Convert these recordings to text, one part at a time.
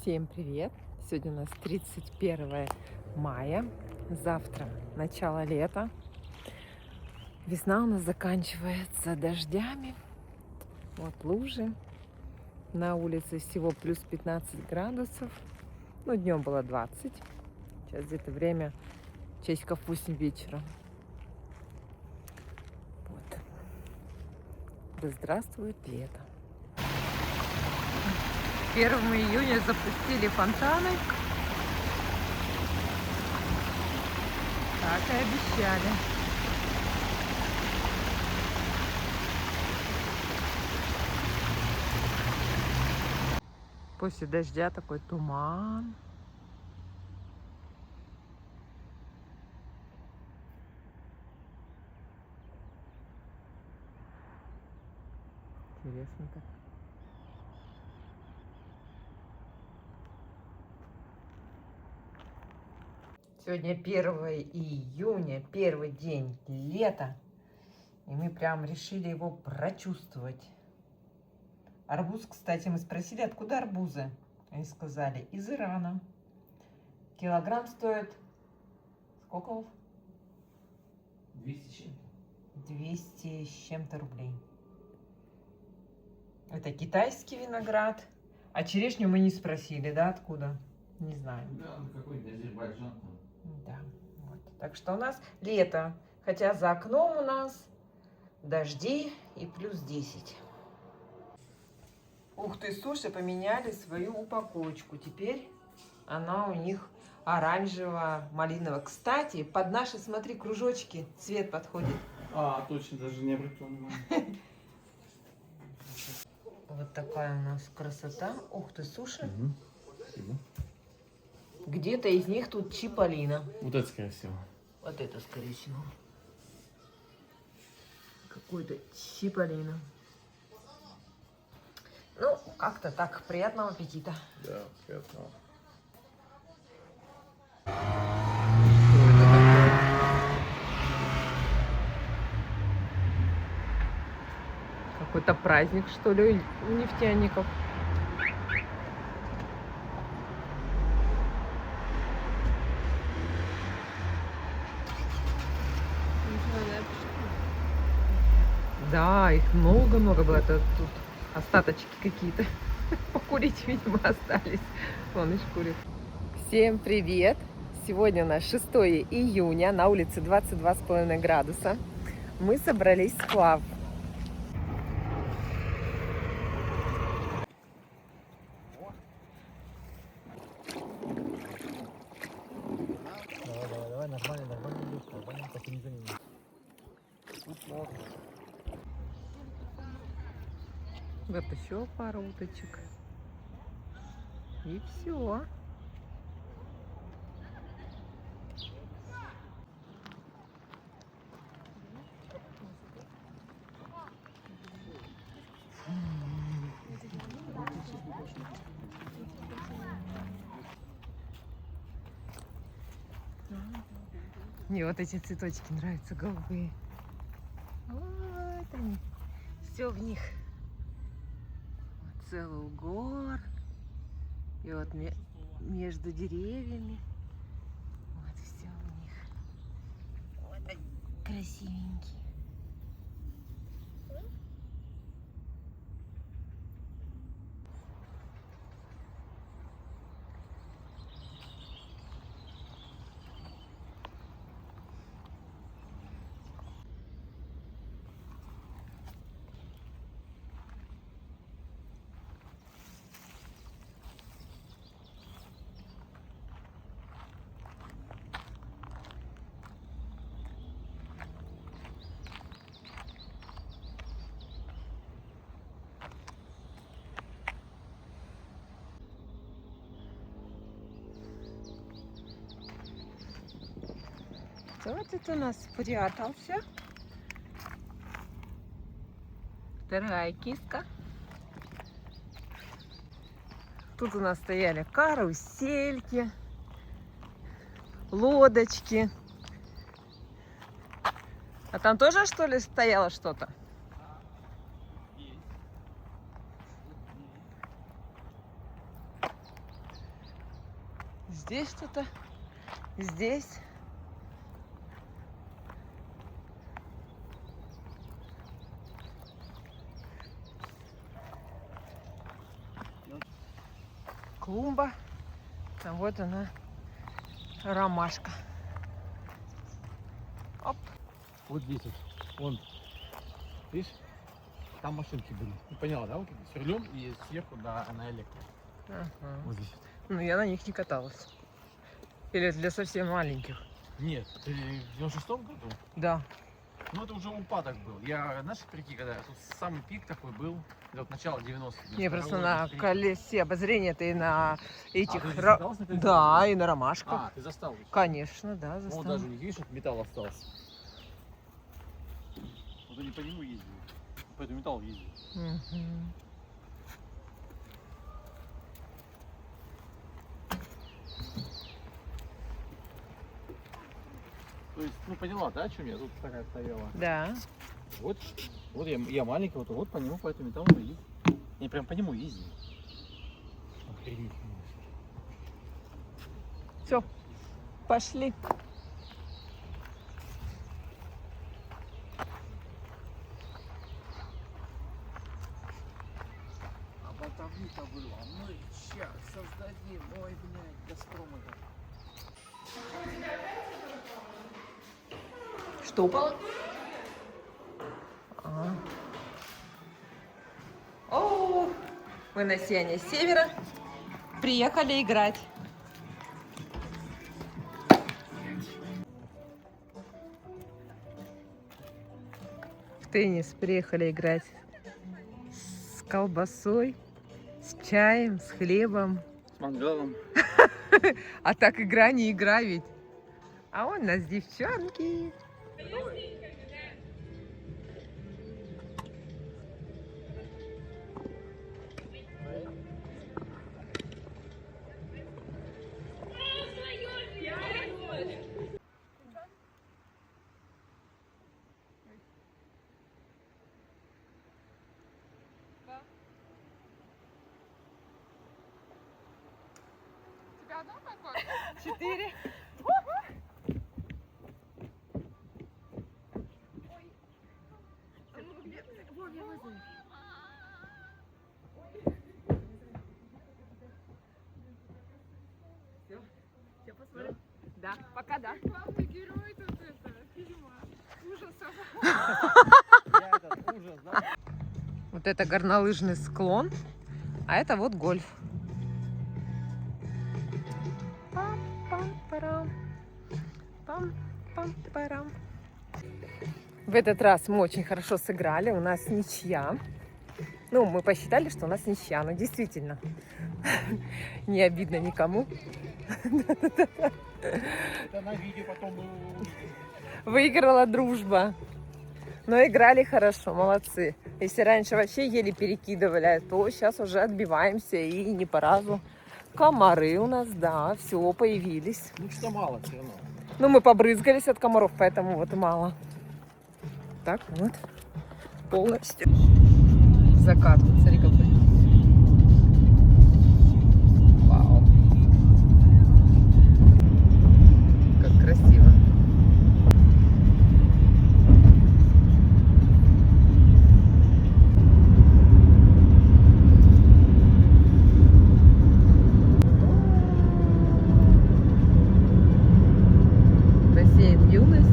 Всем привет! Сегодня у нас 31 мая, завтра начало лета. Весна у нас заканчивается дождями. Вот лужи. На улице всего плюс 15 градусов. Ну, днем было 20. Сейчас где-то время часиков 8 вечера. Вот. Да здравствует лето! 1 июня запустили фонтаны, как и обещали. После дождя такой туман. Интересно так. Сегодня 1 июня, первый день лета, и мы прям решили его прочувствовать. Арбуз, кстати, мы спросили, откуда арбузы. Они сказали, из Ирана. Килограмм стоит сколько? 200 с чем-то. 200 с чем-то рублей. Это китайский виноград. А черешню мы не спросили, да, откуда? Не знаю. Да, ну какой-то Азербайджан там. Да, вот. Так что у нас лето, хотя за окном у нас дожди и плюс 10. Ух ты, суши поменяли свою упаковочку. Теперь она у них оранжево-малиновая. Кстати, под наши, смотри, кружочки цвет подходит. А, точно, даже не обратил внимания. Вот такая у нас красота. Ух ты, суши. Спасибо. Где-то из них тут чиполлино. Вот это, скорее всего. Вот это, скорее всего. Какой-то чиполлино. Ну, как-то так. Приятного аппетита. Да, приятного. Какой-то праздник, что ли, у нефтяников. Да, их много-много было. Это тут остаточки какие-то. Покурить, видимо, остались. Вон и шкурит. Всем привет! Сегодня у нас 6 июня. На улице 22,5 градуса. Мы собрались в сплав. Давай, нормально, так и не заменим. Вот еще пару уточек. И все. Мне вот эти цветочки нравятся, голубые. Вот они. Все в них. Вот целый угор. И вот между деревьями. Вот все у них. Вот они красивенькие. Кто тут у нас спрятался? Вторая киска. Тут у нас стояли карусельки, лодочки. А там тоже, что ли, стояло что-то? Здесь что-то. Здесь. Клумба. А вот она, ромашка. Оп. Вот здесь вот. Вон. Видишь? Там машинки были. Ну, поняла, да? Вот с рулем и сверху на электро. Ага. Вот здесь. Ну, я на них не каталась. Или это для совсем маленьких? Нет, ты в 96-м году? Да. Ну, это уже упадок был. Я, знаешь, прикинь, когда тут самый пик такой был, это вот начало 90-х. Не, просто на колесе обозрения ты на этих... ты засталась на колесе Да, обозрения? и на ромашках. А, ты застал. Конечно, да, Вот застала. даже, видишь, вот металл остался. Вот они по нему ездили. По этому металлу ездили. Мгм. То есть, ну поняла, да, о чем я? Тут такая стояла. Да. Вот, вот я маленький, вот по нему, по этому металлу ездил. Я прям по нему ездил. Охренеть. Все, пошли. А болтовни-то было. Мы сейчас создадим. Ой, блядь, Газпром это. Что упало? О, мы на Сене Севера приехали играть. В теннис приехали играть с колбасой, с чаем, с хлебом. С мангалом. А так игра не игра ведь. А он нас девчонки. Четыре. Все, посмотрим. Да, пока да. Главный герой тут это, фильма ужасов. Я этот ужас, да? Вот это горнолыжный склон, а это вот гольф. Пам-пам-парам. Пам-пам-парам. В этот раз мы очень хорошо сыграли, у нас ничья. Ну, мы посчитали, что у нас ничья, но действительно не обидно никому. Это на видео потом мы увидим. Выиграла дружба. Но играли хорошо, молодцы. Если раньше вообще еле перекидывали, то сейчас уже отбиваемся и не по разу. Комары у нас, да, все, появились. Ну что мало все равно. Ну, мы побрызгались от комаров, поэтому вот и мало. Так, вот. Полностью. Закат, вот, смотри какой. Вау. Как красиво. Бассейн «Юность».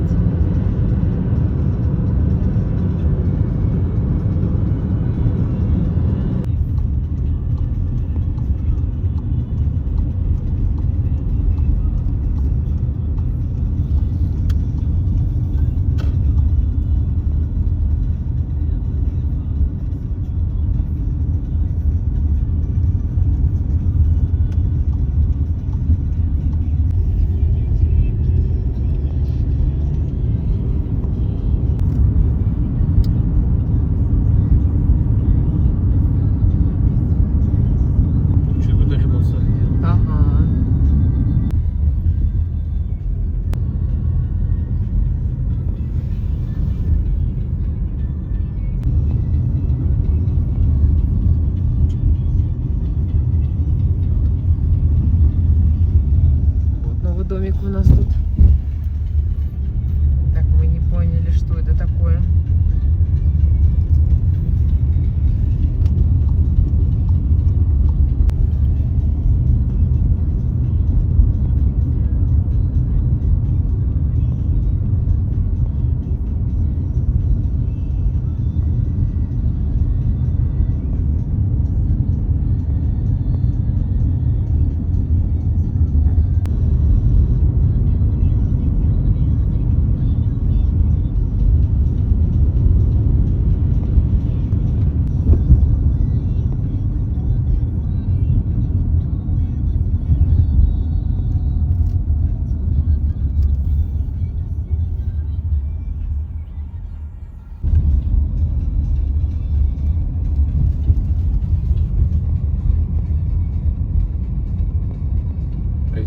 домик у нас тут. Так, мы не поняли, что это такое.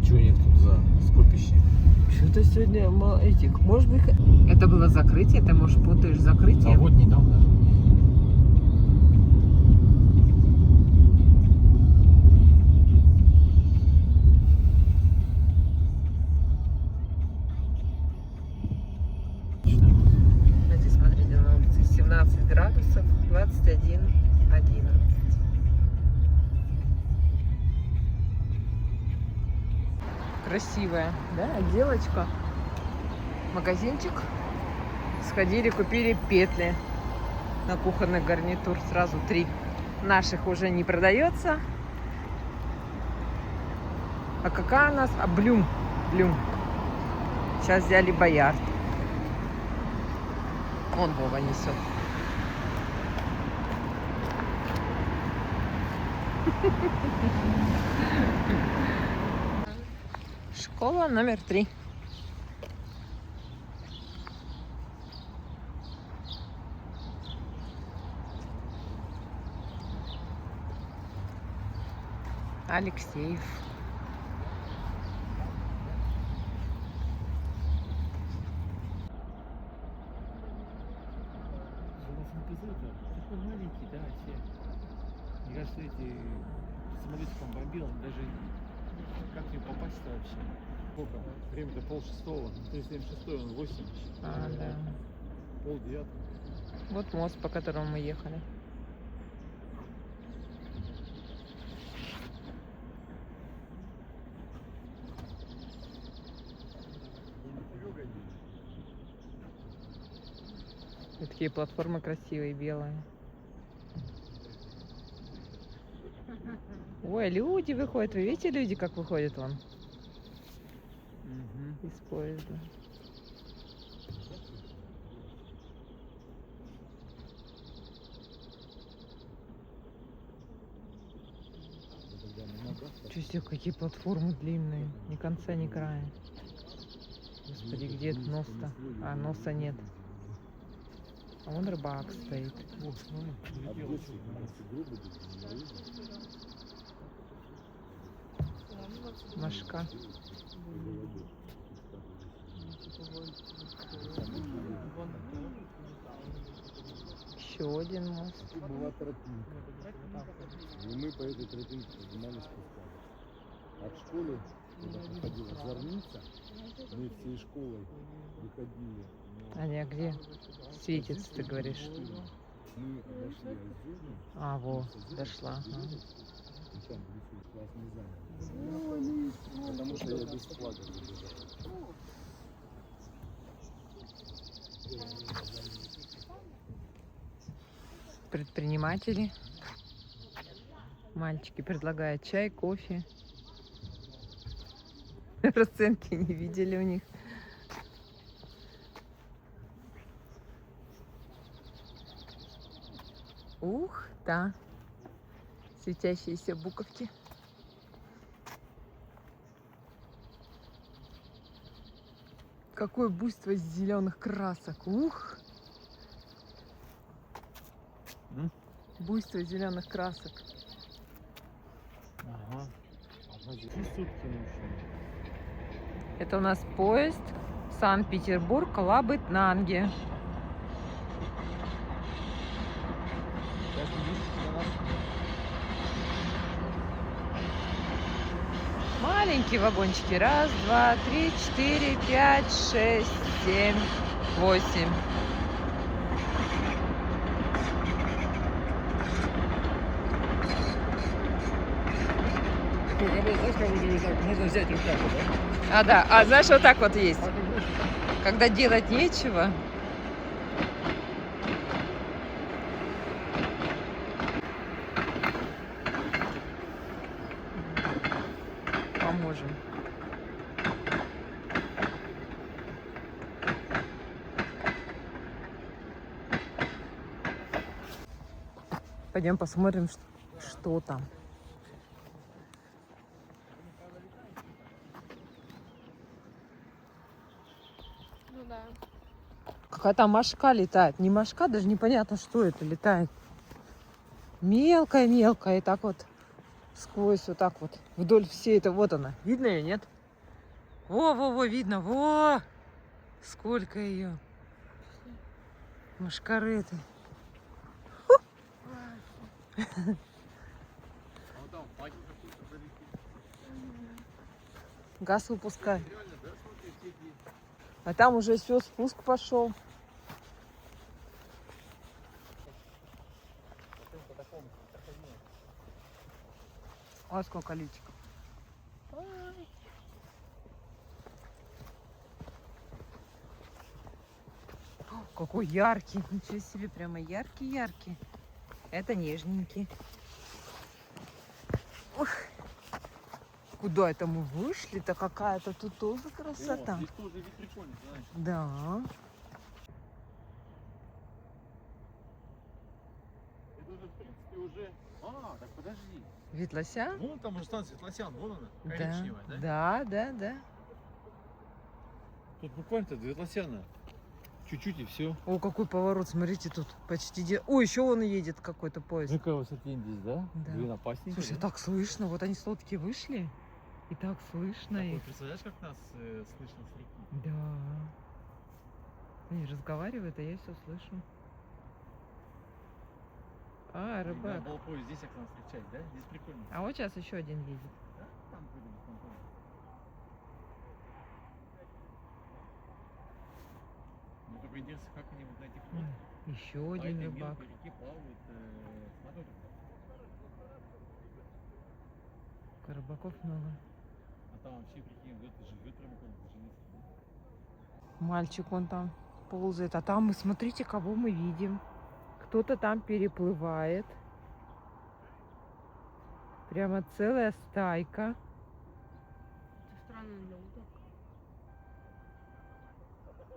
Что нет тут за скопище? Что-то сегодня мало этих. Может быть, это было закрытие, ты, может, путаешь закрытие? А вот недавно. Знаете, смотрите, на улице 17 градусов, 21, 11. Красивая, да, отделочка. Магазинчик. Сходили, купили петли на кухонный гарнитур. Сразу 3. Наших уже не продается. А какая у нас? А, Блюм. Блюм. Сейчас взяли Боярд. Он Вова несет. Школа номер 3. Алексеев. Такой маленький, да, все. Мне кажется, эти самолетиком бомбил, он даже как не попасть-то вообще? Сколько? Время-то 5:30. 3:76, он 8. А, да. 8:30. Вот мост, по которому мы ехали. И такие платформы красивые, белые. Ой, люди выходят. Вы видите, люди как выходят вон из поезда? Чё себе, какие платформы длинные. Ни конца, ни края. Господи, где нос-то? А, носа нет. А вон рыбак стоит. Машка. Еще один мост. Была тропинка. И мы по этой тропинке поднимались спускались. От школы, когда проходила зорница, мы всей школой выходили. Аня, где светится, ты говоришь? Мы дошли от Зерни. А, во, дошла. Ага. И там рисует классный замок. Потому что я без флага забежал. Предприниматели. Мальчики предлагают чай, кофе. Расценки не видели у них. Ух, да. Светящиеся буковки. Какое буйство зеленых красок. Ух. Буйство зеленых красок. Ага. Сутки Это у нас поезд Санкт-Петербург, Лабытнанги. Маленькие вагончики. Раз, два, три, четыре, пять, шесть, семь, восемь. Знаешь, как вот так можно взять руками, да? А, да. А знаешь, вот так вот есть. А как знаешь, Когда делать нечего. Поможем. Пойдем посмотрим, что там. Ну да. Какая-то мошка летает. Не мошка, даже непонятно, что это летает. Мелкая-мелкая. И так вот сквозь вот так вот. Вдоль всей это. Вот она. Видно ее, нет? Во-во-во, видно. Во! Сколько ее. Машкареты. а вот там факел какой-то залетит. Газ выпускай. Реально, да, смотри, все эти... А там уже все, спуск пошел. Потом по такому проходимому. А сколько личиков. Какой яркий. Ничего себе, прямо яркий-яркий. Это нежненький. Ух. Куда это мы вышли-то? Какая-то тут тоже красота. О, здесь тоже вид прикольный, знаешь. Да. Это уже, в принципе, уже... А, так подожди. Вид лося? Вон там уже станция Светлосян, вон она, Да. коричневая, да? Да. Тут буквально-то до Светлосяна. Чуть-чуть и все. О, какой поворот, смотрите, тут почти... О, еще он едет какой-то поезд. Какая высота здесь, да? Да. Блин, опасненько, Слушай, да? так слышно. Вот они с лодки вышли. И так слышно Так, их. вот представляешь, как нас слышно с реки? Да. Они разговаривают, а я все слышу. А, рыбак. Надо было поезд здесь к нам встречать, да? Здесь прикольно. А вот сейчас еще один едет. Да? Там выйдем, там тоже. Ну, только интересно, как они будут на этих лодках. Еще По один этой рыбак. мелкой реке плавают самолеты. Рыбаков много. А там вообще, прикинь, вот это живет рыбаком, живет. Мальчик вон там ползает. А там, смотрите, кого мы видим. Кто-то там переплывает. Прямо целая стайка. Это странно для уток.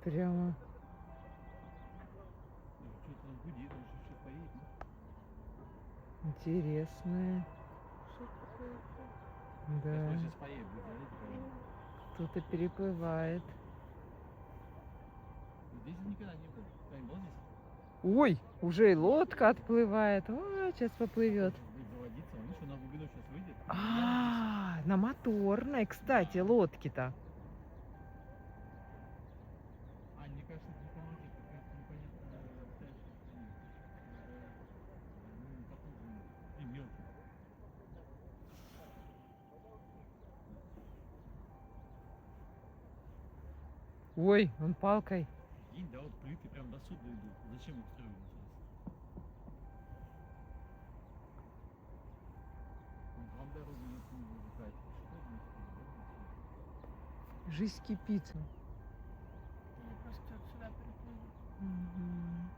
Прямо. Что-то он гудит, он что поедет. Интересное. Что такое? Да. Сейчас поедет, будет, знаете, Кто-то переплывает. здесь он никогда не был. Ты не был здесь? Ой, уже и лодка отплывает. О, сейчас поплывет. Будет заводиться, он еще на глубину сейчас выйдет. А, на моторной, кстати, лодки-то. А, мне кажется, это непонятно, какая-то непонятная летающая страница. Не похоже на... И мелкий. Ой, он палкой. День, да, вот плиты прям до суда идут. Зачем их строили, интересно? Вот вам дорогу никто не будет. Что здесь? Жизнь кипит. Или просто вот сюда переплыли. Мгм.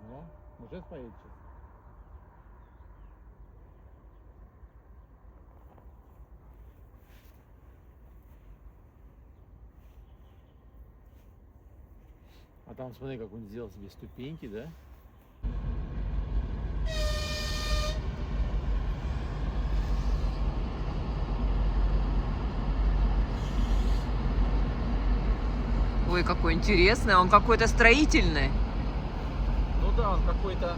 Ну, уже поедет сейчас. А там смотри, как он сделал себе ступеньки, да? Ой, какой интересный. Он какой-то строительный. Ну да, он какой-то,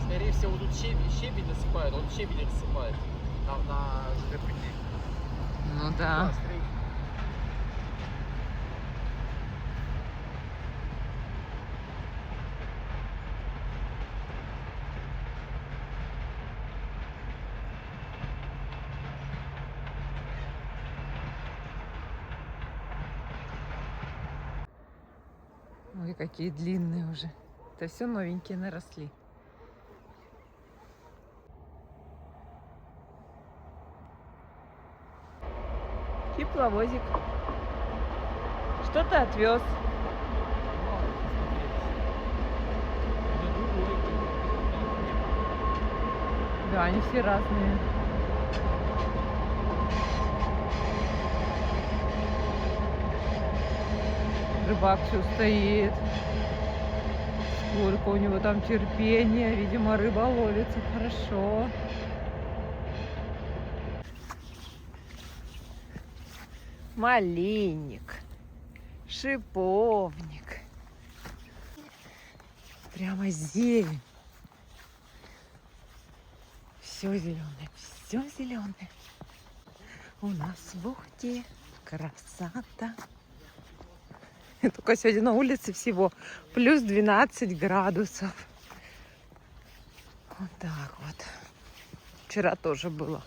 скорее всего, тут щебень насыпает, он щебень рассыпает на ЖД-пути. Ну да. Ой, какие длинные уже. Это все новенькие наросли. Тепловозик. Что ты отвез? Да, они все разные. Рыбак все стоит. Сколько у него там терпения. Видимо, рыба ловится хорошо. Малинник. Шиповник. Прямо зелень. Все зеленое, все зеленое. У нас в Ухте красота. Только сегодня на улице всего плюс 12 градусов. Вот так вот. Вчера тоже было.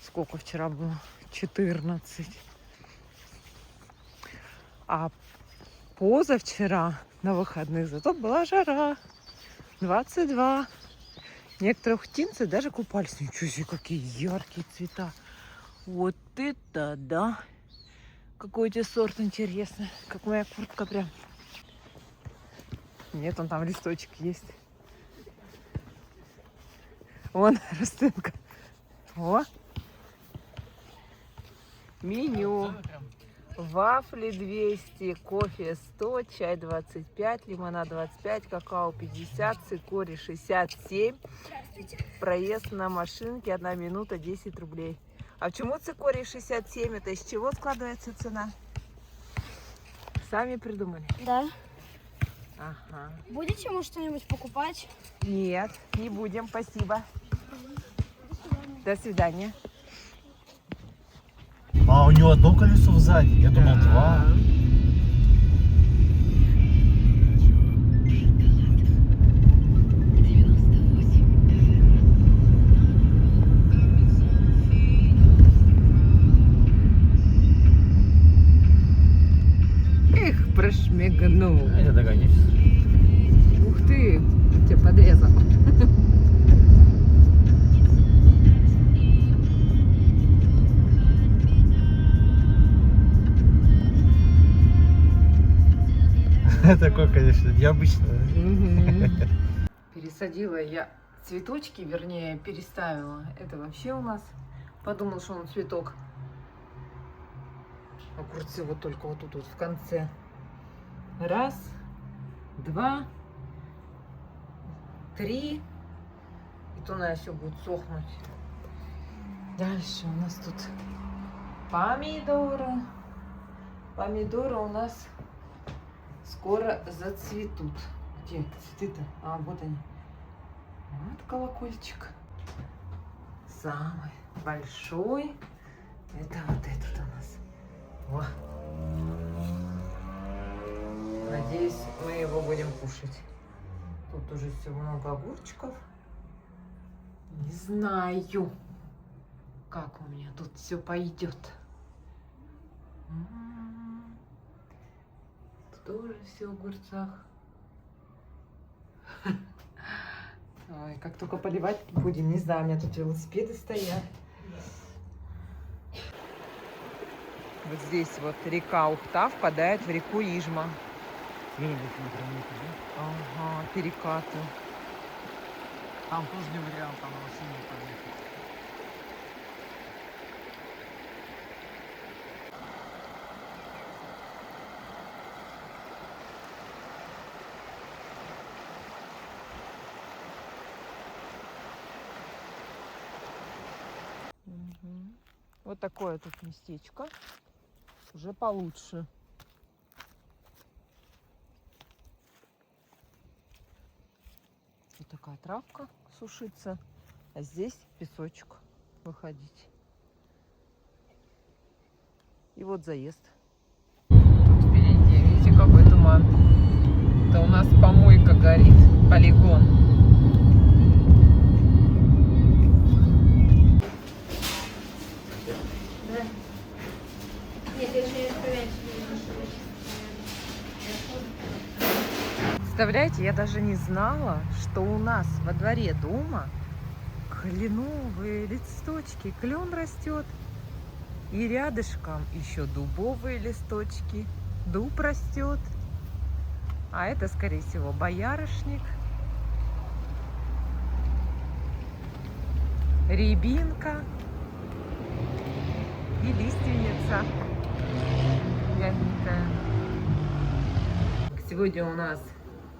Сколько вчера было? 14. А позавчера на выходных зато была жара. 22. Некоторые ухтинцы даже купались. Ничего себе, какие яркие цвета. Вот это да. Какой у тебя сорт интересный. Как моя куртка прям. Нет, он там листочек есть. Вон растынка. О. Меню. Вафли 200, кофе 100, чай 25, лимонад 25, какао 50, цикорий 67. Проезд на машинке 1 минута 10 рублей. А почему цикорий 67? Это из чего складывается цена? Сами придумали? Да. Ага. Будете ему что-нибудь покупать? Нет, не будем, спасибо. До свидания. А у него одно колесо сзади, я думал два. Эх, прошмигнул. Я догонюсь. Ух ты, тебя подрезал. Такое, конечно, необычное. Пересадила я цветочки, вернее, переставила. Это вообще у нас. Подумал, что он цветок. Огурцы вот только вот тут вот в конце. Раз, два, три. И то, наверное, все будет сохнуть. Дальше у нас тут помидоры. Помидоры у нас скоро зацветут. Где цветы-то? А, вот они. Вот колокольчик. Самый большой. Это вот этот у нас. Во. Надеюсь, мы его будем кушать. Тут уже все много огурчиков. Не знаю, как у меня тут все пойдет. Тоже все в огурцах. Ой, как только поливать будем, не знаю, у меня тут велосипеды стоят. Вот здесь вот река Ухта впадает в реку Ижма. Ага, перекаты. Там тоже не вариант, там на машине поехать. Вот такое тут местечко. Уже получше. Вот такая травка сушится. А здесь песочек выходить. И вот заезд. Тут впереди, видите, какой туман. Это у нас помойка горит. Полигон. Нет, я же не Представляете, я даже не знала, что у нас во дворе дома кленовые листочки. Клен растет. И рядышком еще дубовые листочки. Дуб растет. А это, скорее всего, боярышник. Рябинка. И лиственница ягненькая. Сегодня у нас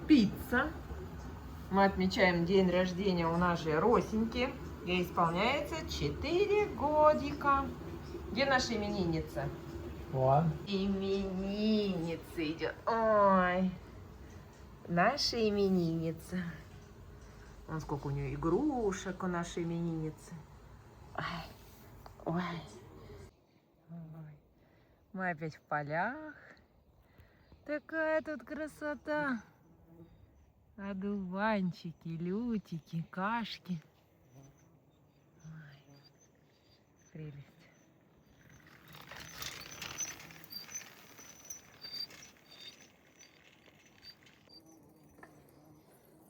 пицца. Мы отмечаем день рождения у нашей Росеньки. Ей исполняется 4 годика. Где наша именинница? Ладно. Именинница идет. Ой. Наша именинница. Вон сколько у нее игрушек у нашей именинницы. Ой. Ой. Ой. Мы опять в полях. Такая тут красота. Одуванчики, лютики, кашки. Ой, прелесть.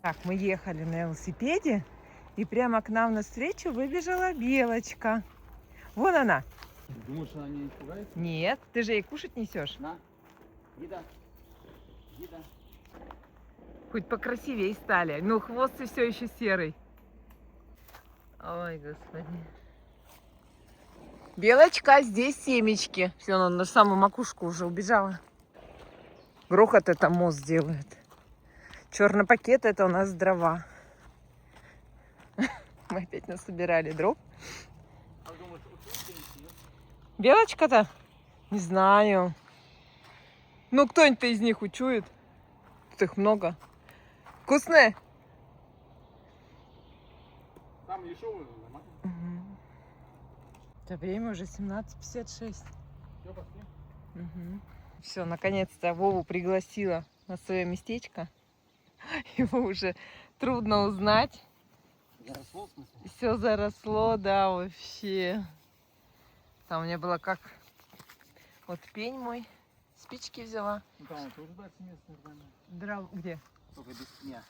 Так, мы ехали на велосипеде, и прямо к нам навстречу выбежала белочка. Вон она. Думаешь, она не испугается? Нет, ты же ей кушать несешь. На. Еда. Еда. Хоть покрасивее стали. Ну, хвост и все еще серый. Ой, господи. Белочка, здесь семечки. Все, она на самую макушку уже убежала. Грохот это мост делает. Черный пакет это у нас дрова. Мы опять насобирали дров. Белочка-то? Не знаю. Ну, кто-нибудь из них учует. Тут их много. Вкусные? Там дешевые, нормально. Угу. Это время уже 17:56. Все, пошли. Угу. Все, наконец-то Вову пригласила на свое местечко. Его уже трудно узнать. Заросло, в смысле? Все заросло, да, вообще. Там у меня было как... Вот пень мой. Спички взяла. Ну там тоже дальше место нормально. Дров... Где? Только без пня.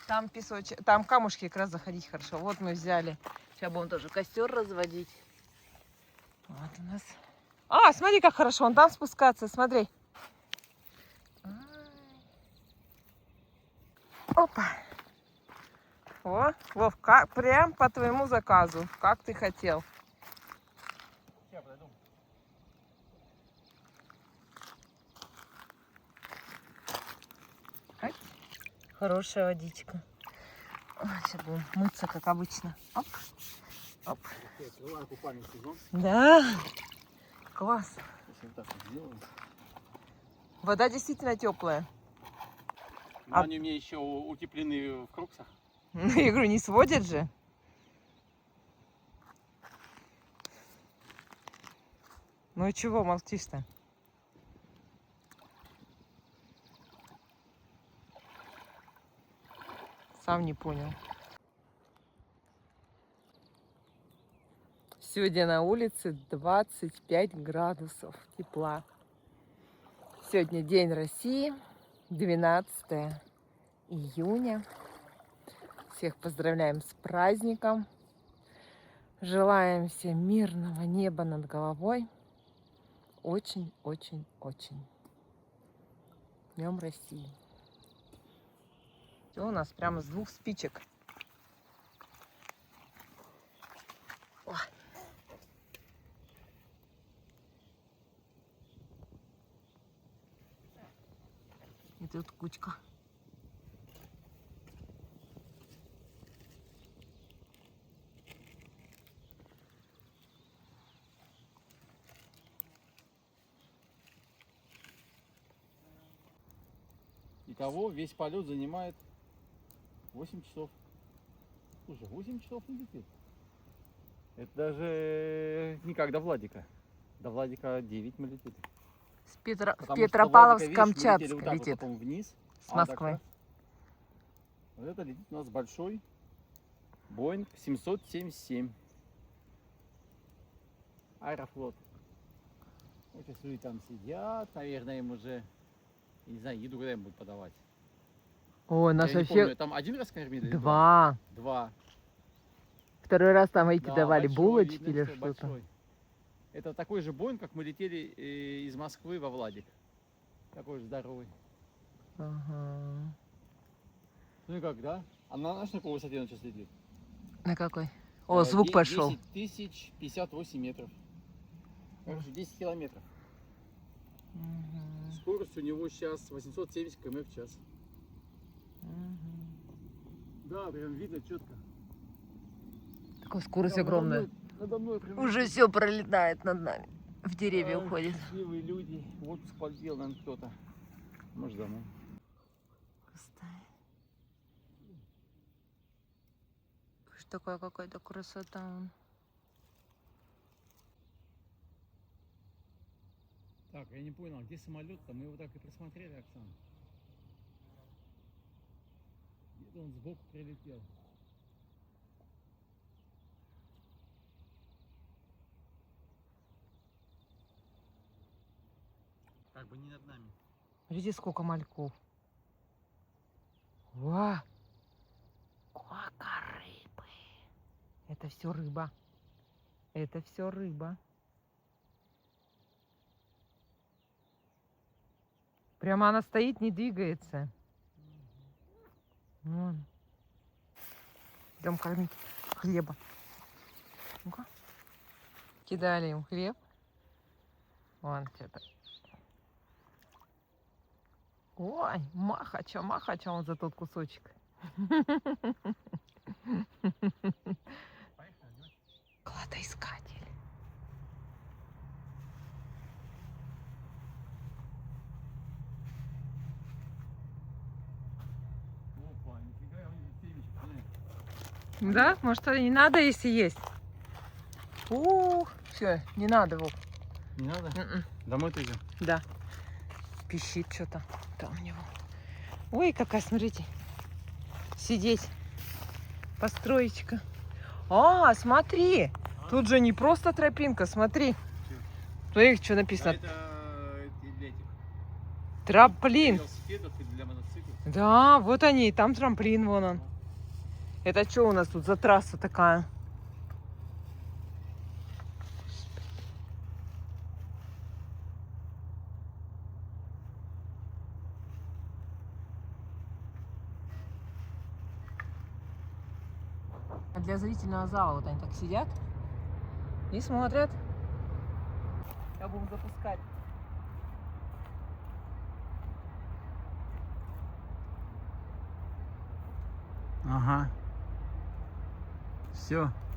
Там песочек, там камушки как раз заходить хорошо. Вот мы взяли. Сейчас будем тоже костер разводить. Вот у нас. А, смотри, как хорошо. Вон там спускаться, смотри. Опа. О, Вов, как, прям по твоему заказу. Как ты хотел. Сейчас подойду. Ай, хорошая водичка. Ой, сейчас будем мыться, как обычно. Оп. Оп. Открываю купальный сезон. Да. Класс. Если вот так вот сделаем. Вода действительно теплая. Но А- они у меня еще утеплены в кроксах. Я говорю, не сводят же. Ну и чего молчишь-то? Сам не понял. Сегодня на улице 25 градусов тепла. Сегодня День России, 12 июня. Всех поздравляем с праздником. Желаем всем мирного неба над головой. Очень-очень-очень. Днем России. Все у нас прямо с 2 спичек. Ой. И тут кучка. Итого весь полет занимает 8 часов. Слушай, 8 часов не летит. Это даже не как до Владика. До Владика 9 мы летели. В Потому что Петропавловск-Камчатск видишь, мы летели вот так вот летит. потом вниз. С а вот так Москвы. раз. Вот это летит у нас большой Боинг 777. Аэрофлот. Вот сейчас люди там сидят, наверное, им уже, я не знаю, еду когда им будут подавать. Ой, Я наш не вообще помню, там один раз Кармида или два. Два. Второй раз там эти Да, давали большой, булочки видно, или что что-то. большой. Это такой же Боинг, как мы летели из Москвы во Владик. Такой же здоровый. Ага. Ну и как, да? А на какой высоте он сейчас летит? На какой? О, звук пошел. 10 тысяч 58 метров. Короче, 10 километров. Мгм. Скорость у него сейчас 870 км в час. Мгм. Да, прям видно четко. Такая скорость Там огромная. надо мной прям Уже все пролетает над нами. В деревья Ай, уходит. Счастливые люди. В отпуск полетел, наверное, кто-то. Может, домой. Что такое какая-то красота. Так, я не понял, где самолет-то? Мы его так и просмотрели, Оксана. Где-то он сбоку прилетел. Как бы не над нами. Видите, сколько мальков. Ва! Сколько рыбы. Это все рыба. Это все рыба. Прямо она стоит, не двигается. Вон. Идем кормить хлеба. Ну-ка. Кидали им хлеб. Вон что-то. Ой, махача он за тот кусочек. Кладоискатель. Опа, нифига, он семечек, Да? Может, и не надо, если есть? Ух, все, не надо, Вов. Не надо? М-м. Домой ты идем? Да. Пищит что-то там у него. Ой, какая, смотрите. Сидеть. Построечка. А, смотри. Тут же не просто тропинка, смотри. Смотри, что написано. это для этих. Трамплин. Велосипедов и для мотоциклов. Да, вот они, там трамплин, вон он. Это что у нас тут за трасса такая? Для зрительного зала вот они так сидят и смотрят. Я буду запускать. Ага. Все. —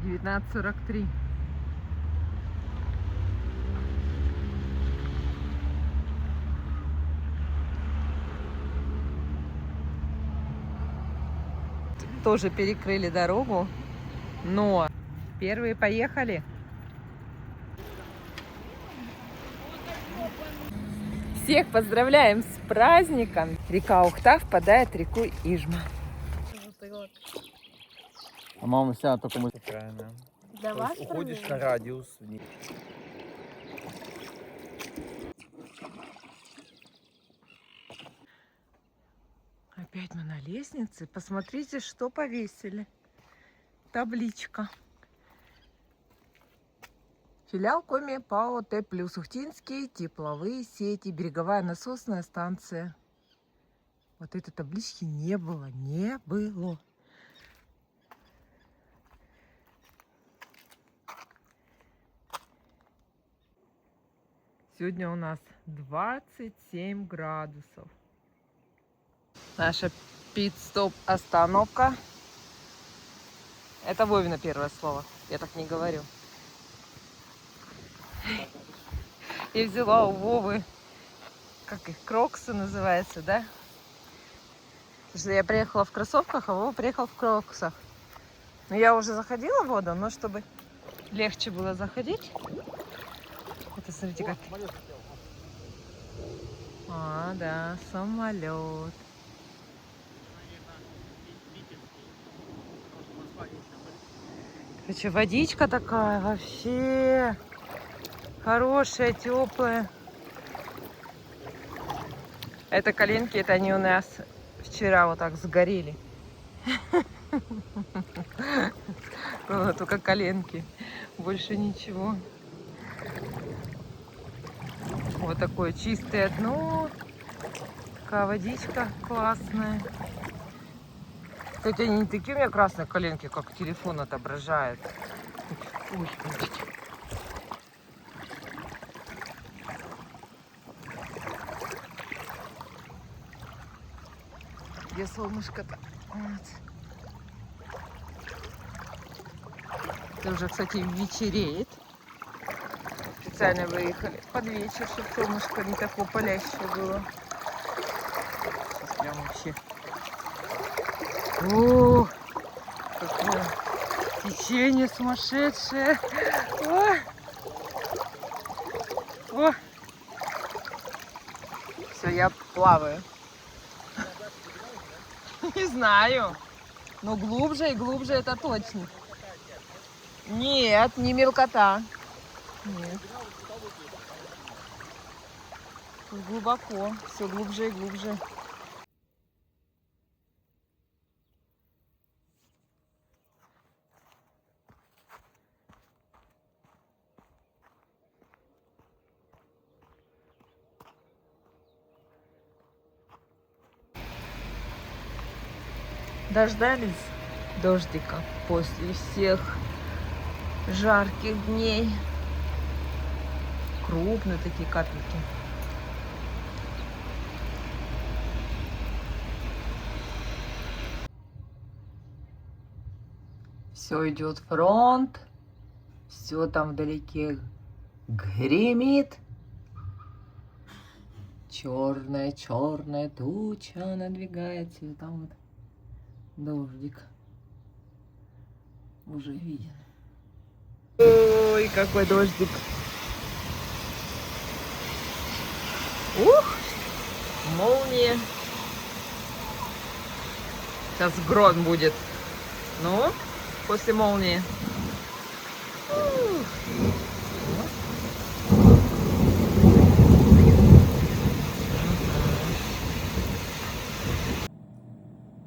19:43. Тоже перекрыли дорогу, но первые поехали. Всех поздравляем с праздником! Река Ухта впадает в реку Ижма. А мама вся только мы. Правильно. Для вас Уходишь на радиус. Опять мы на лестнице. Посмотрите, что повесили. Табличка. Филиал Коми ПАО Т+, Ухтинские тепловые сети, береговая насосная станция. Вот этой таблички не было, не было. Сегодня у нас 27 градусов. Наша пит-стоп остановка. Это Вовина первое слово. Я так не говорю. Я взяла у Вовы, как их, кроксы называется, да? Потому что я приехала в кроссовках, а Вова приехал в кроксах. Но я уже заходила в воду, но чтобы легче было заходить, сверху-то, смотрите, как. А, да, самолет. Короче, водичка такая вообще хорошая, теплая. Это коленки, это они у нас вчера вот так сгорели. Только коленки, больше ничего. Вот такое чистое дно, такая водичка классная. Хотя они не такие у меня красные коленки, как телефон отображает. Ой, смотрите. Где солнышко-то? Вот. Это уже, кстати, вечереет. Специально выехали под вечер, чтобы солнышко не такое палящее было. Сейчас прям вообще. О, какое течение сумасшедшее. О. О. Все, я плаваю. Не знаю. Но глубже и глубже это точно. Нет, не мелкота. Нет. Глубоко. Все глубже и глубже. Дождались дождика после всех жарких дней. Крупные такие капельки. Все идет фронт. Все там вдалеке гремит. Черная туча надвигается. И там вот дождик уже виден. Ой, какой дождик. Ух, молния. Сейчас гром будет. Ну, после молнии. Ух.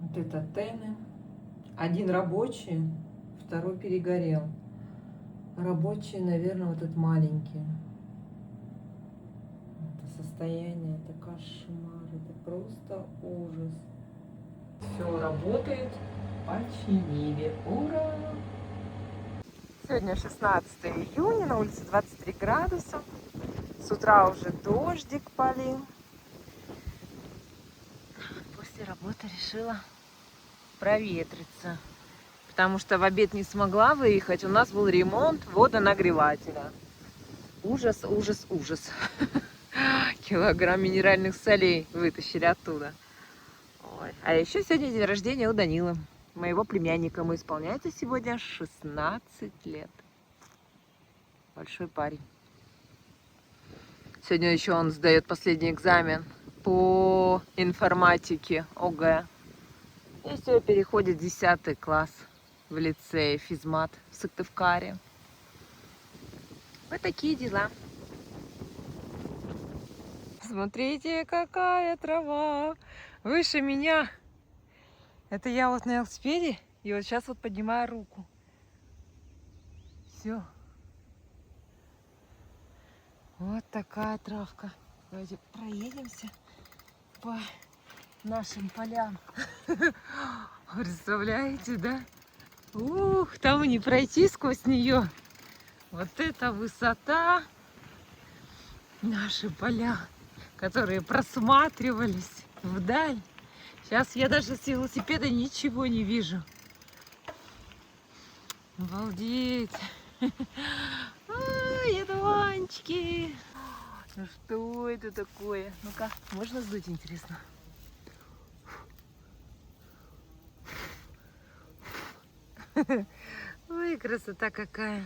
Вот это тены. Один рабочий, второй перегорел. Рабочий, наверное, вот этот маленький. Это состояние, это кошмар, это просто ужас. Все работает, починили. Ура! Сегодня 16 июня, на улице 23 градуса. С утра уже дождик полил. После работы решила проветриться. Потому что в обед не смогла выехать. У нас был ремонт водонагревателя. Ужас, ужас, ужас. Килограмм минеральных солей вытащили оттуда. Ой. А еще сегодня день рождения у Данила, моего племянника. Ему исполняется сегодня 16 лет. Большой парень. Сегодня еще он сдает последний экзамен по информатике ОГЭ. И все, переходит в 10 класс в лицее физмат в Сыктывкаре. Вот такие дела. Смотрите, какая трава выше меня. Это я вот на велосипеде, и вот сейчас вот поднимаю руку. Все. Вот такая травка. Давайте проедемся по нашим полям. Представляете, да? Ух, там и не пройти сквозь нее. Вот это высота. Наши поля, которые просматривались вдаль. Сейчас я даже с велосипеда ничего не вижу. Обалдеть. Ай, одуванчики. Ну что это такое? Ну-ка, можно сдуть, интересно? Ой, красота какая.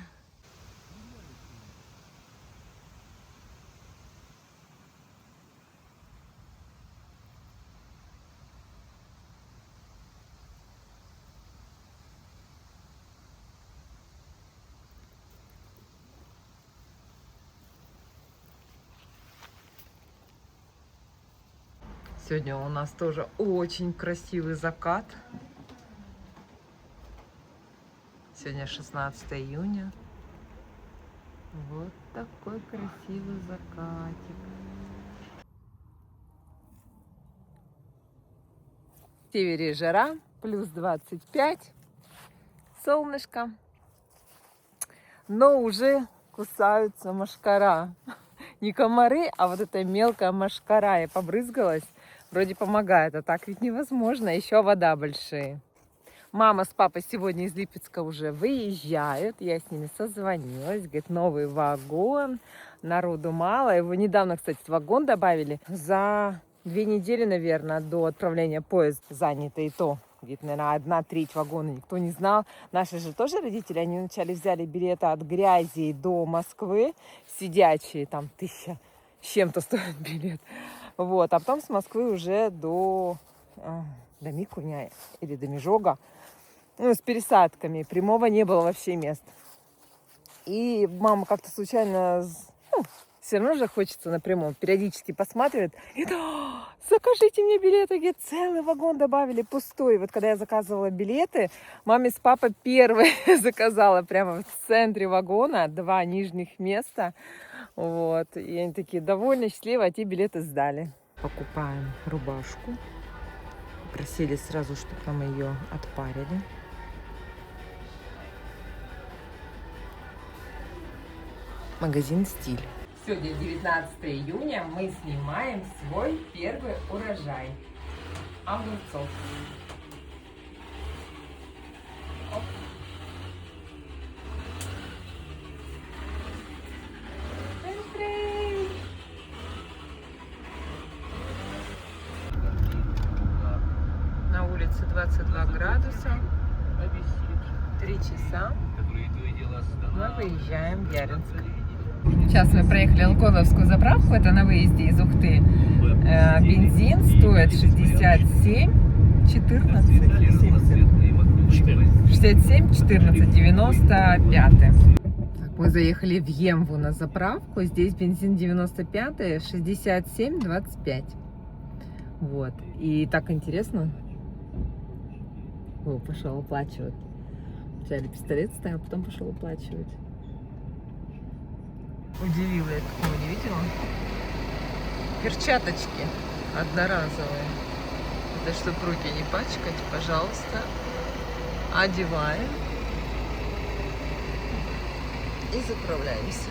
Сегодня у нас тоже очень красивый закат. Сегодня 16 июня. Вот такой красивый закатик. В севере жара, плюс 25, солнышко. Но уже кусаются мошкара. Не комары, а вот эта мелкая мошкара. Я побрызгалась, вроде помогает, а так ведь невозможно. Еще вода большие. Мама с папой сегодня из Липецка уже выезжают. Я с ними созвонилась. Говорит, новый вагон, народу мало. Его недавно, кстати, вагон добавили. За 2 недели, наверное, до отправления поезда занято и то. Говорит, наверное, 1/3 вагона никто не знал. Наши же тоже родители, они вначале взяли билеты от Грязи до Москвы. Сидячие, там 1000 с чем-то стоит билет. Вот, а потом с Москвы уже до Микуня или до Межога. Ну, с пересадками. Прямого не было вообще мест. И мама как-то случайно, все равно же хочется на прямом, периодически посматривает. И закажите мне билеты. Говорит, целый вагон добавили пустой. Вот когда я заказывала билеты, маме с папой первые заказала прямо в центре вагона 2 нижних места. Вот. И они такие довольны, счастливы, а те билеты сдали. Покупаем рубашку. Просили сразу, чтобы нам ее отпарили. Магазин «Стиль». Сегодня 19 июня, мы снимаем свой первый урожай огурцов. Оп. На улице 22 градуса, 3 часа. Мы выезжаем в Яринск. Сейчас мы проехали Лукойловскую заправку, это на выезде из Ухты. Бензин стоит 67,14, 95. Мы заехали в Емву на заправку, здесь бензин 95, 67,25. Вот, и так интересно. О, пошел оплачивать. Взяли пистолет, ставил, потом пошел оплачивать. Удивила, я такого не видела. Перчаточки одноразовые. Это чтобы руки не пачкать, пожалуйста. Одеваем. И заправляемся.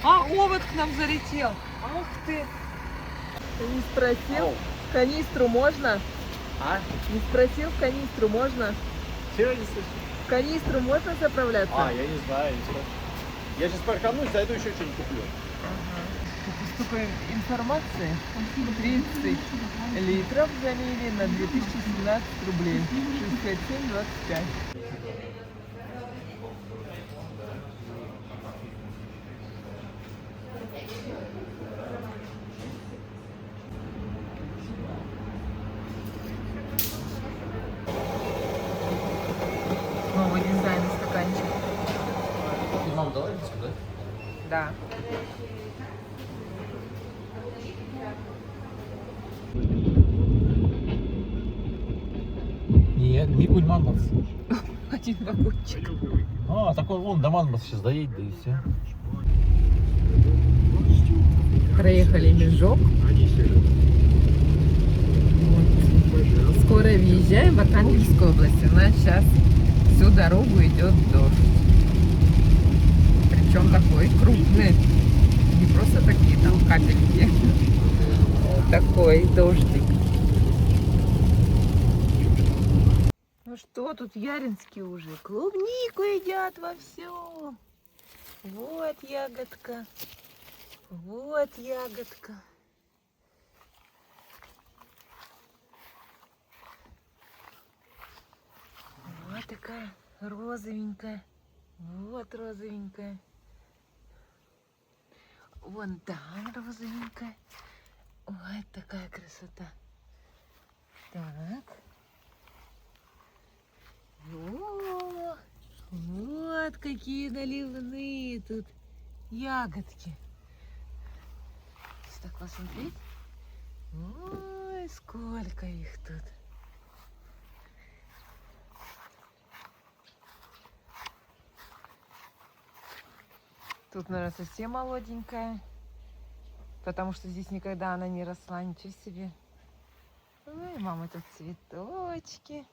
Овод к нам залетел. Ах ты. Ты не спросил, в канистру можно? А? Не спросил, в канистру можно? Чего не слышу? В канистру можно заправляться? Я не знаю. Я сейчас парканусь, зайду еще что-нибудь куплю. Поступаем информации. 30 литров залили на 2017 рублей. 67,25. Новый дизайн стаканчик. Мам, давай сюда. Да. Нет, Микунь Мамонт. Один вагончик. Так он вон до Мамонта сейчас доедет, да и все. Проехали Межок. Вот. Скоро въезжаем в Архангельскую область. У нас сейчас всю дорогу идет дождь. Причем такой крупный. Не просто такие там капельки. Вот такой дождик. Ну что, тут яринские уже клубнику едят во всем. Вот ягодка. Вот ягодка. Вот такая розовенькая. Вот розовенькая. Вон там розовенькая. Вот такая красота. Так. О, вот какие наливные тут ягодки. так посмотреть. Ой, сколько их тут. Тут, наверное, совсем молоденькая, потому что здесь никогда она не росла, ничего себе. Ой, мама, тут цветочки.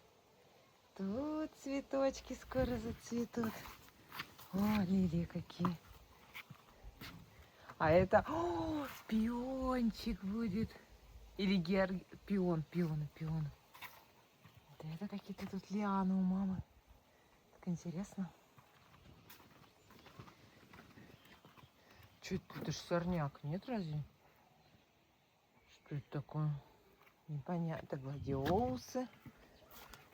Тут цветочки скоро зацветут. О, лилии какие. А это пиончик будет. Или пионы. Да это какие-то тут лианы у мамы. Так интересно. Что это? Это ж сорняк, нет разве? Что это такое? Непонятно. Это гладиолусы.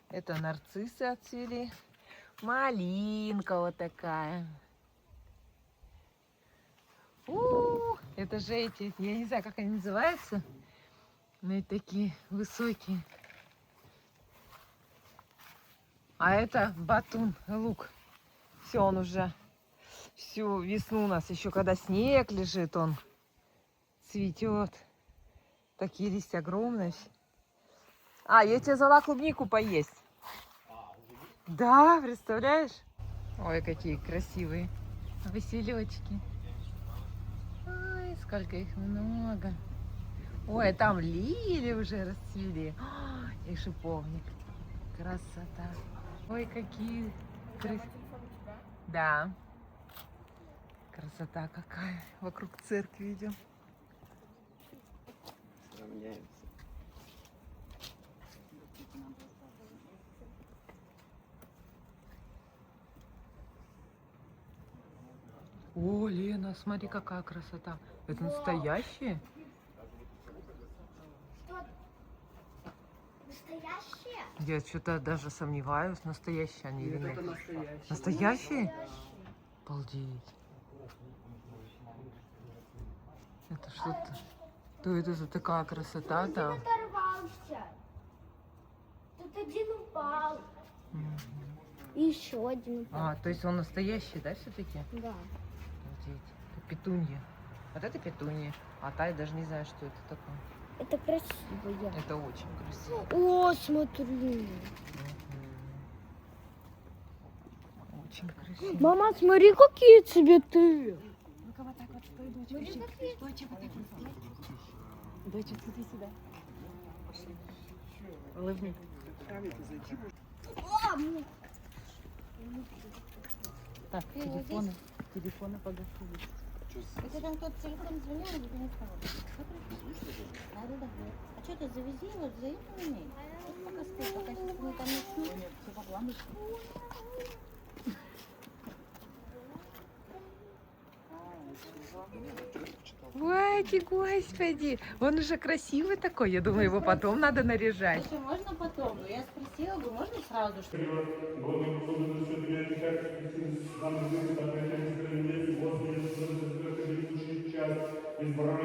Это нарциссы отцвели. Малинка вот такая. Это же эти, я не знаю, как они называются, но эти такие высокие. А это батун, лук. Все, он уже всю весну у нас, еще когда снег лежит, он цветет. Такие листья огромные. А, я тебе взяла клубнику поесть. Да, представляешь? Ой, какие красивые василечки. Ой, сколько их много. Ой, там лилии уже расцвели. И шиповник. Красота. Ой, какие красивые. Да. Красота какая. Вокруг церкви идем. Сравняемся. О, Лена, смотри, какая красота. Это настоящие? Что? Настоящие? Я что-то даже сомневаюсь, настоящие они или нет. Это настоящий. Настоящие? Обалдеть. Это что-то... То это за такая красота Один там. оторвался. Тут один упал. И еще один упал. А, то есть он настоящий, да, все-таки? Да. Обалдеть. Это петунья. Вот это петунья. А та я даже не знаю, что это такое. Это красиво. Это очень красиво. О, смотри. Мгм. Очень красиво. Мама, смотри, какие цветы. Ну-ка вот так вот стой, дочка. Дочка, вот так вот. Дочка, смотри сюда. Пошли. Улыбни. Так, телефоны погасили. Это там кто-то телефон звонил, или ты не стала? Да. А что ты завези его, за это умей? Пока спи, пока мы там начнем, все по плану. Ой, ты, господи, он уже красивый такой. Я думаю, его потом надо наряжать. Слушай, можно потом? Я спросила бы, можно сразу, что ли?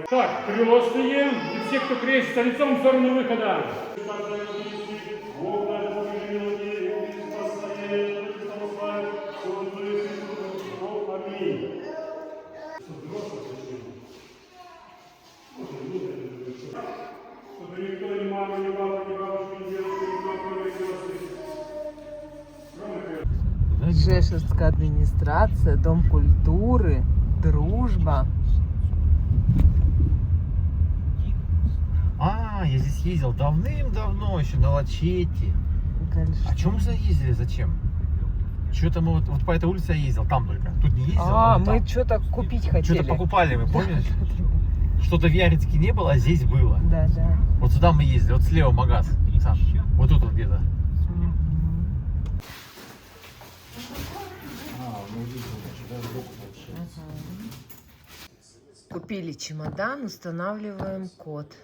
Так, крыло стоим, и все, кто крестится лицом в сторону выхода. Чтобы никто, ни мама, ни папа, ни бабушка, ни девушка, никто, кроме сестры. Жешевская администрация, Дом культуры, Дружба. Я здесь ездил давным-давно, еще на Лачете. А чем мы сюда ездили? Зачем? Что-то мы вот по этой улице я ездил, там только. Тут не ездил. А, вот мы там. что-то купить хотели. Что-то покупали, мы помнишь? Что-то в Ярицке не было, а здесь было. Да, да. Вот сюда мы ездили, вот слева магаз. Сам. Вот тут вот где-то. Купили чемодан, устанавливаем код.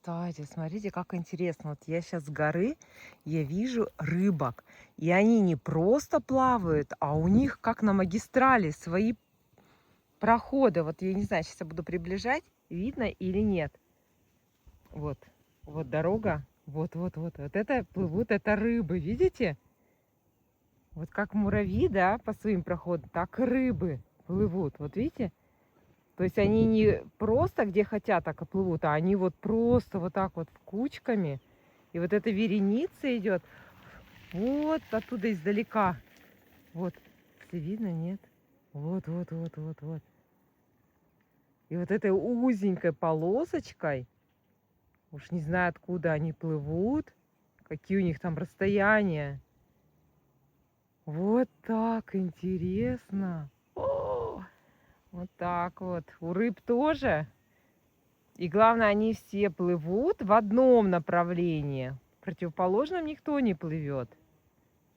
Кстати, смотрите, как интересно. Вот я сейчас с горы, я вижу рыбок. И они не просто плавают, а у них, как на магистрали, свои проходы. Вот я не знаю, сейчас я буду приближать, видно или нет. Вот, вот дорога. Вот. Вот это плывут, это рыбы, видите? Вот как муравьи, да, по своим проходам, так и рыбы плывут. Вот видите? То есть они не просто где хотят так и плывут, а они вот просто вот так вот кучками. И вот эта вереница идет вот оттуда издалека. Вот. Если видно, нет? Вот. И вот этой узенькой полосочкой, уж не знаю, откуда они плывут, какие у них там расстояния. Вот так интересно. О, вот так вот. У рыб тоже. И главное, они все плывут в одном направлении. В противоположном никто не плывет.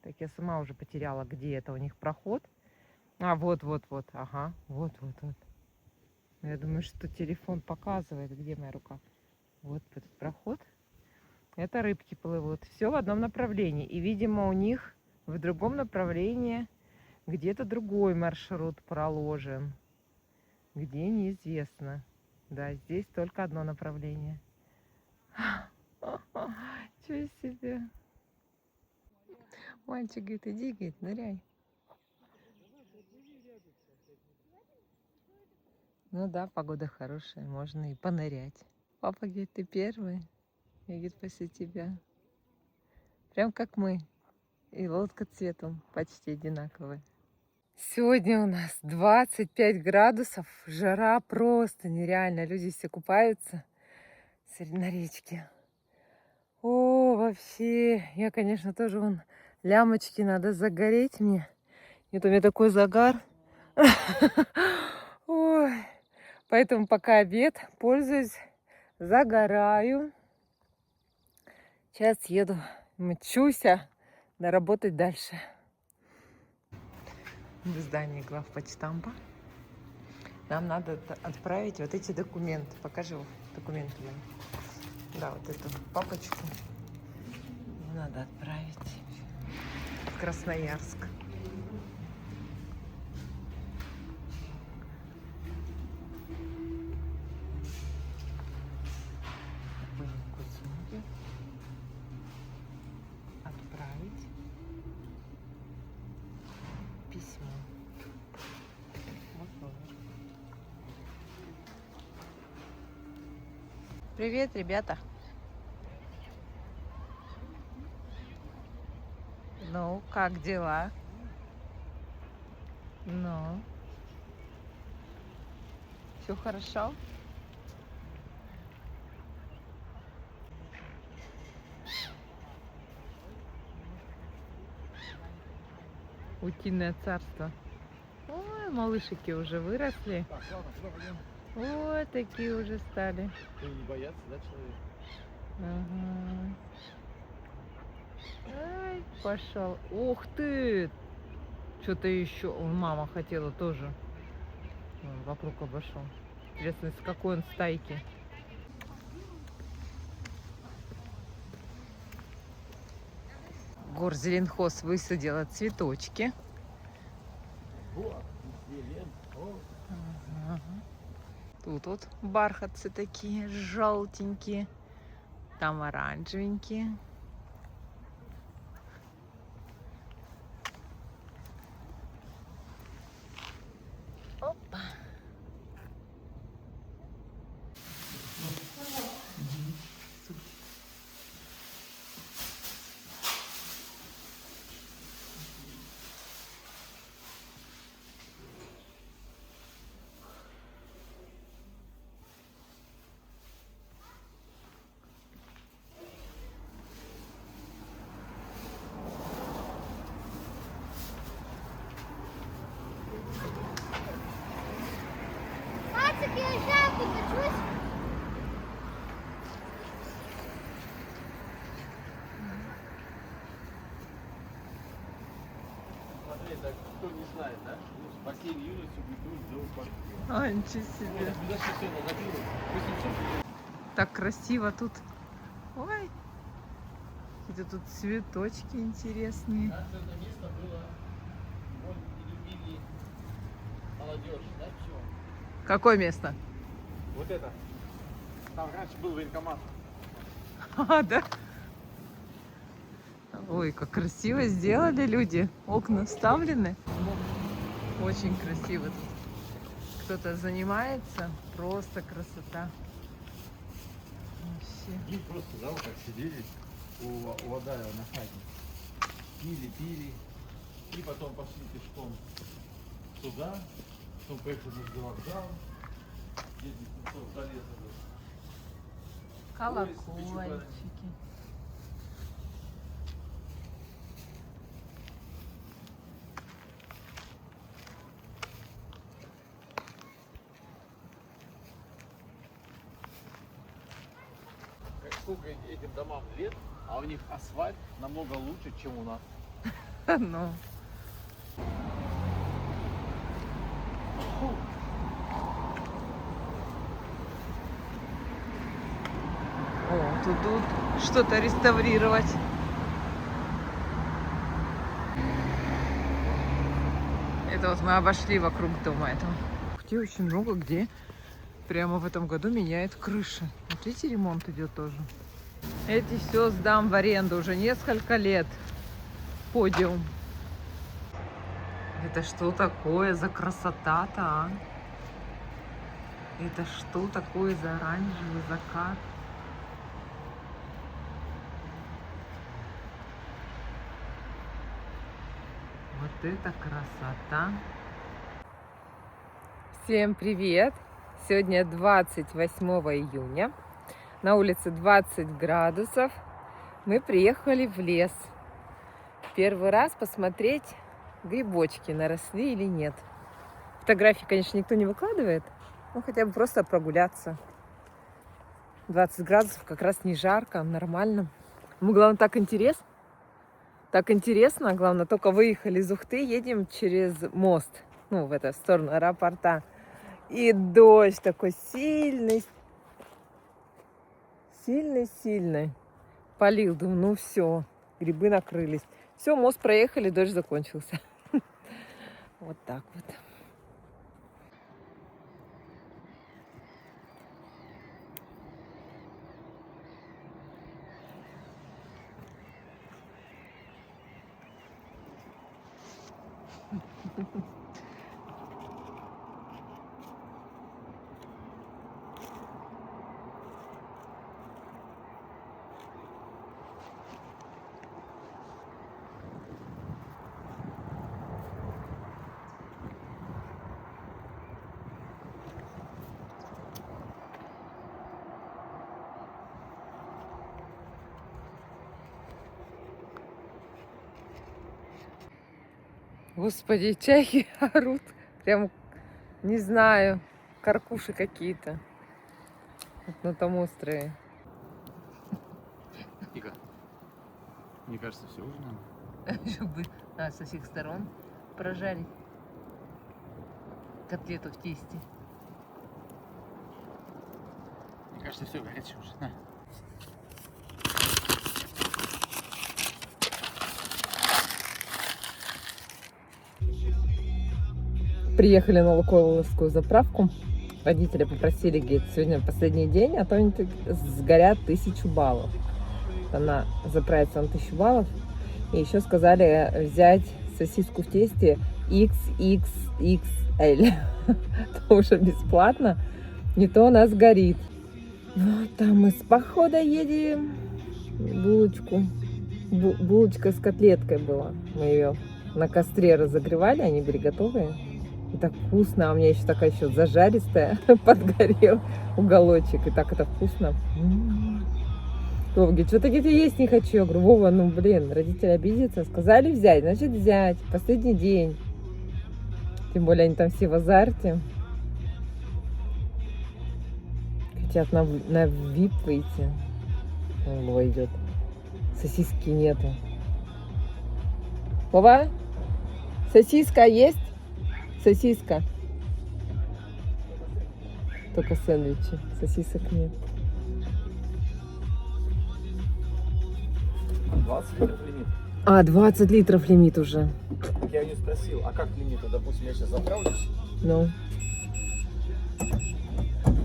Так я сама уже потеряла, где это у них проход. А, вот. Ага, вот. Я думаю, что телефон показывает, где моя рука. Вот этот проход. Это рыбки плывут. Все в одном направлении. И, видимо, у них в другом направлении где-то другой маршрут проложен. Где, неизвестно. Да, здесь только одно направление. Чего себе. Мальчик говорит, иди, говорит, ныряй. Ну да, погода хорошая, можно и понырять. Папа говорит, ты первый. Я говорит, после тебя. Прям как мы. И лодка цветом почти одинаковая. Сегодня у нас 25 градусов. Жара просто нереальная. Люди все купаются на речке. О, вообще. Я, конечно, тоже вон лямочки надо загореть мне. Нет, у меня такой загар. Ой. Поэтому пока обед, пользуюсь, загораю. Сейчас еду, мчусь, доработать дальше. В здании главпочтампа. Нам надо отправить вот эти документы. Покажи документы. Да, вот эту папочку надо отправить в Красноярск. Отправить письмо. Вот номер. Привет, ребята. Ну, как дела? Ну, все хорошо? Утиное царство. Ой, малышики уже выросли. Так, ладно, куда пойдем? Вот такие уже стали. И не боятся, да, человек? Ага. Ай, пошел. Ух ты! Что-то еще. Мама хотела тоже. Он вокруг обошел. Интересно, с какой он стайки. Горзеленхоз высадила цветочки. Ага. Тут вот бархатцы такие желтенькие. Там оранжевенькие. Опа. Пацик, я шапку качусь. Смотри, так кто не знает, да? С бассейн юности бытует до парка. А, ничего себе. Туда все на забило. Так красиво тут. Ой, какие-то тут цветочки интересные. Это место было, не любили молодежь, да, почему? Какое место? Вот это. Там раньше был военкомат. А, да? Ой, как красиво сделали люди. Окна вставлены. Очень красиво тут. Кто-то занимается. Просто красота. Вообще. Мы просто, да, вот так сидели у Адаева на хате. Пили. И потом пошли пешком туда. Потом поехали на вокзал. Ездили до леса. Колокольчики. Сколько этим домам лет, а у них асфальт намного лучше, чем у нас. Ну. О, тут что-то реставрировать. Это вот мы обошли вокруг дома этого. Где очень много где прямо в этом году меняют крыши. Вот видите, ремонт идет тоже. Эти все сдам в аренду уже несколько лет. Подиум. Это что такое за красота-то, а? Это что такое за оранжевый закат? Вот это красота! Всем привет! Сегодня 28 июня. На улице 20 градусов. Мы приехали в лес. Первый раз посмотреть, грибочки наросли или нет. Фотографии, конечно, никто не выкладывает. Ну, хотя бы просто прогуляться. 20 градусов, как раз не жарко, нормально. Ну, главное, так интересно. Так интересно, главное, только выехали из Ухты, едем через мост. Ну, в эту сторону аэропорта. И дождь такой сильный. Сильный. Полил, думаю, ну все, грибы накрылись. Все, мост проехали, дождь закончился. Вот так вот. Господи, чайки орут. Прям, не знаю, каркуши какие-то. Вот на том острове. Ника, мне кажется, все уже надо. Чтобы со всех сторон прожарить котлету в тесте. Мне кажется, все горячее уже. На. Приехали на Лукойловскую заправку. Водители попросили, говорит, сегодня последний день, а то они сгорят 1000 баллов. Она заправится на 1000 баллов. И еще сказали взять сосиску в тесте XXXL. Это уже бесплатно. Не то у нас горит. Вот там мы с похода едем. Булочку. Булочка с котлеткой была. Мы ее на костре разогревали, они были готовые. И так вкусно, а у меня еще такая еще зажаристая, подгорел уголочек, и так это вкусно. Вова говорит, что-то где-то есть не хочу. Я говорю, Вова, ну блин, родители обидятся, сказали взять, значит взять, последний день. Тем более они там все в азарте. Хотят на VIP выйти. Вова идет. Сосиски нету. Вова, сосиска есть? Сосиска. Только сэндвичи. Сосисок нет. 20 литров лимит. А, 20 литров лимит уже. Так я ее спросил, а как лимит? Допустим, я сейчас заправлюсь, Ну.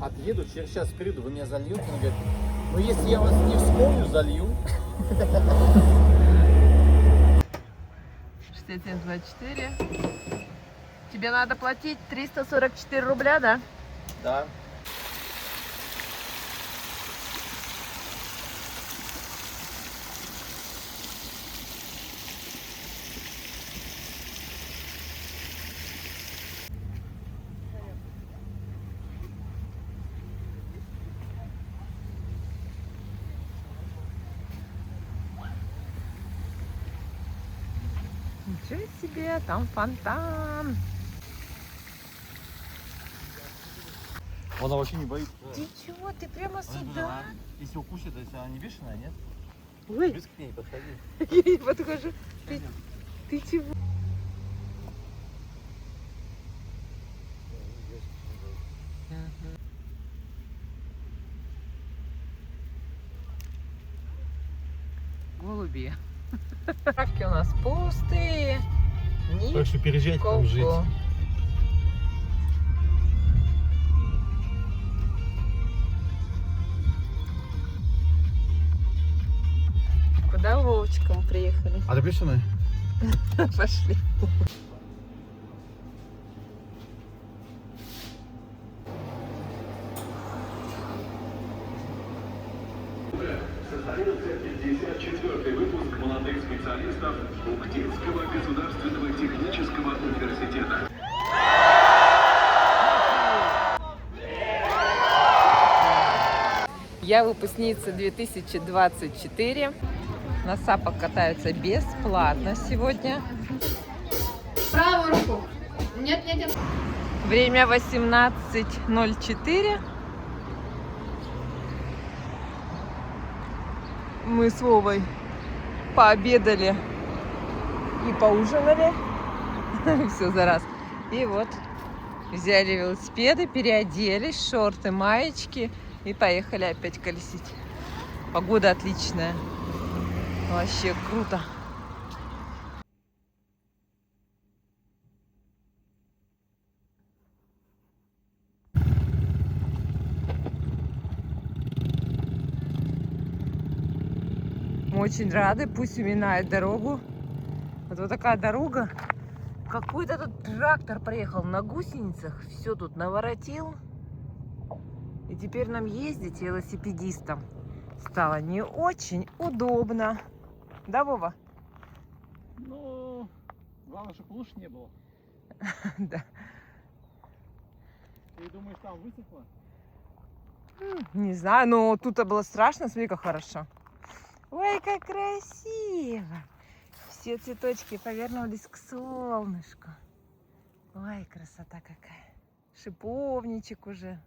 отъеду, через час приду, вы меня зальете? Он говорит, ну если я вас не вспомню, залью. 6724. Тебе надо платить 344 рубля, да? Да. Ничего себе, там фонтан. Она вообще не боится. Ты чего? Ты прямо сюда? Если укусит, если она не бешеная, нет? Ой, Близко к ней подходи. я не подхожу. Ты чего? Голуби. Травки у нас пустые. Так что переезжать там жить. Никого. Куда Вовочка мы приехали? А ты бешеная? Пошли. Состоялся 54-й выпуск молодых специалистов Уктинского государственного технического университета. Я выпускница 2024. На САПах катаются бесплатно сегодня. Правую руку. Нет, нет, нет. Время 18:04. Мы с Вовой пообедали и поужинали. Все за раз. И вот взяли велосипеды, переоделись, шорты, маечки и поехали опять колесить. Погода отличная. Вообще круто. Мы очень рады, пусть уминает дорогу. Вот такая дорога. Какой-то тут трактор проехал на гусеницах, все тут наворотил. И теперь нам ездить велосипедистам стало не очень удобно. Да, Вова? Ну, главное, чтобы луж не было. Да. Ты думаешь, там высохло? Не знаю, но тут-то было страшно, смотри, как хорошо. Ой, как красиво! Все цветочки повернулись к солнышку. Ой, красота какая. Шиповничек уже.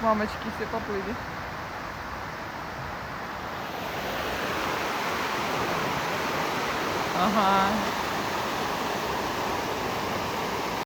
Мамочки все поплыли. Ага.